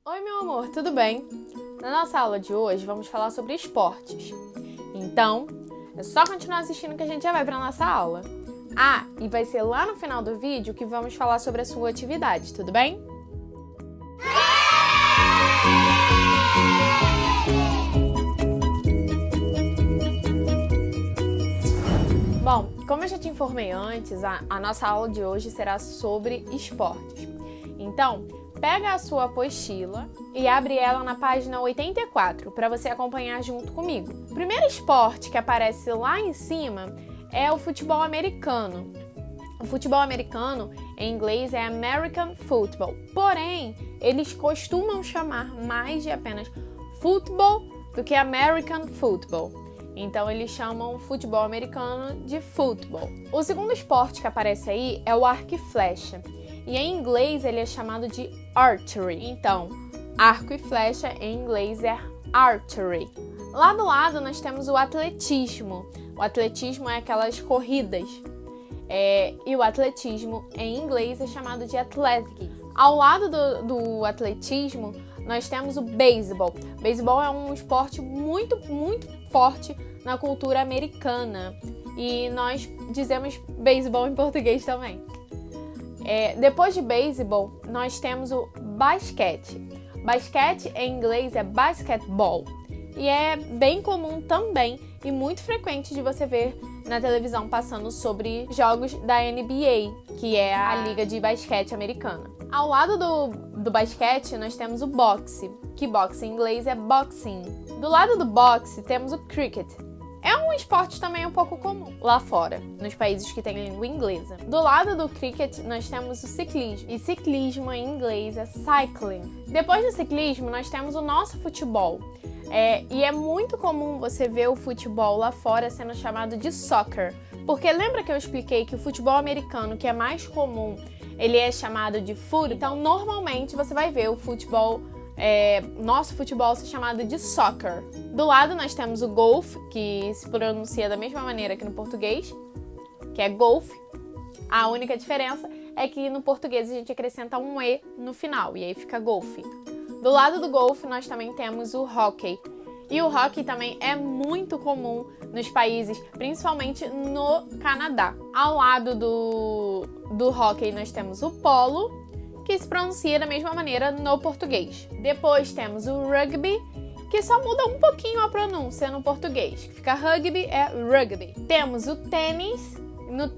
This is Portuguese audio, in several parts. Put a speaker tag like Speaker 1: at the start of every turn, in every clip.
Speaker 1: Oi, meu amor, tudo bem? Na nossa aula de hoje vamos falar sobre esportes. Então, é só continuar assistindo que a gente já vai para a nossa aula. E vai ser lá no final do vídeo que vamos falar sobre a sua atividade, tudo bem? Bom, como eu já te informei antes, a nossa aula de hoje será sobre esportes. Então, pega a sua apostila e abre ela na página 84 para você acompanhar junto comigo. O primeiro esporte que aparece lá em cima é o futebol americano. O futebol americano, em inglês, é American Football. Porém, eles costumam chamar mais de apenas futebol do que American Football. Então, eles chamam o futebol americano de football. O segundo esporte que aparece aí é o arco e flecha. E em inglês ele é chamado de archery. Então, arco e flecha em inglês é archery. Lá do lado nós temos o atletismo. O atletismo é aquelas corridas. E o atletismo em inglês é chamado de athletics. Ao lado do atletismo nós temos o beisebol. Beisebol é um esporte muito forte na cultura americana. E nós dizemos beisebol em português também. Depois de beisebol, nós temos o basquete. Basquete em inglês é basketball. E é bem comum também e muito frequente de você ver na televisão passando sobre jogos da NBA, que é a liga de basquete americana. Ao lado do basquete, nós temos o boxe, que boxe em inglês é boxing. Do lado do boxe, temos o cricket. É um esporte também um pouco comum lá fora, nos países que têm língua inglesa. Do lado do cricket, nós temos o ciclismo. E ciclismo em inglês é cycling. Depois do ciclismo, nós temos o nosso futebol. E é muito comum você ver o futebol lá fora sendo chamado de soccer. Porque lembra que eu expliquei que o futebol americano, que é mais comum, ele é chamado de football? Então, normalmente, você vai ver o futebol... nosso futebol ser chamado de soccer. Do lado nós temos o golfe, que se pronuncia da mesma maneira que no português, que é golfe. A única diferença é que no português a gente acrescenta um E no final, e aí fica golfe. Do lado do golfe nós também temos o hóquei. E o hóquei também é muito comum nos países, principalmente no Canadá. Ao lado do hóquei nós temos o polo, que se pronuncia da mesma maneira no português. Depois temos o rugby, que só muda um pouquinho a pronúncia no português, que fica rugby é rugby. Temos o tênis,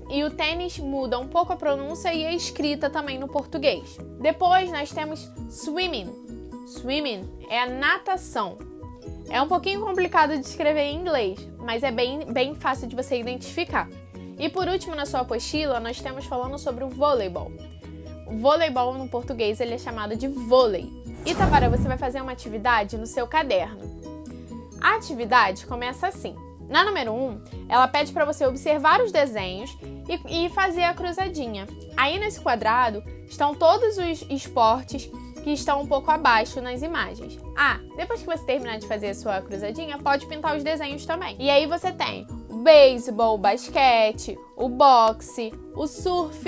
Speaker 1: e o tênis muda um pouco a pronúncia e a escrita também no português. Depois nós temos swimming. Swimming é a natação. É um pouquinho complicado de escrever em inglês, mas é bem fácil de você identificar. E por último, na sua apostila, nós temos falando sobre o voleibol. O voleibol, no português, ele é chamado de vôlei. E agora você vai fazer uma atividade no seu caderno. A atividade começa assim. Na número 1, ela pede para você observar os desenhos e fazer a cruzadinha. Aí nesse quadrado estão todos os esportes que estão um pouco abaixo nas imagens. Depois que você terminar de fazer a sua cruzadinha, pode pintar os desenhos também. E aí você tem o beisebol, o basquete, o boxe, o surf,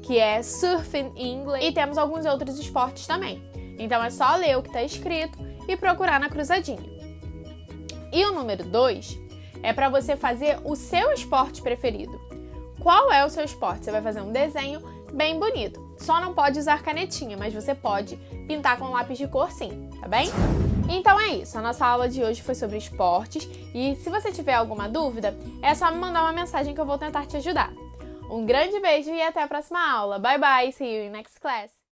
Speaker 1: que é surfing em inglês, e temos alguns outros esportes também. Então é só ler o que está escrito e procurar na cruzadinha. E o número 2 é para você fazer o seu esporte preferido. Qual é o seu esporte? Você vai fazer um desenho bem bonito. Só não pode usar canetinha, mas você pode pintar com lápis de cor sim, tá bem? Então é isso, a nossa aula de hoje foi sobre esportes e se você tiver alguma dúvida, é só me mandar uma mensagem que eu vou tentar te ajudar. Um grande beijo e até a próxima aula. Bye bye, see you in next class.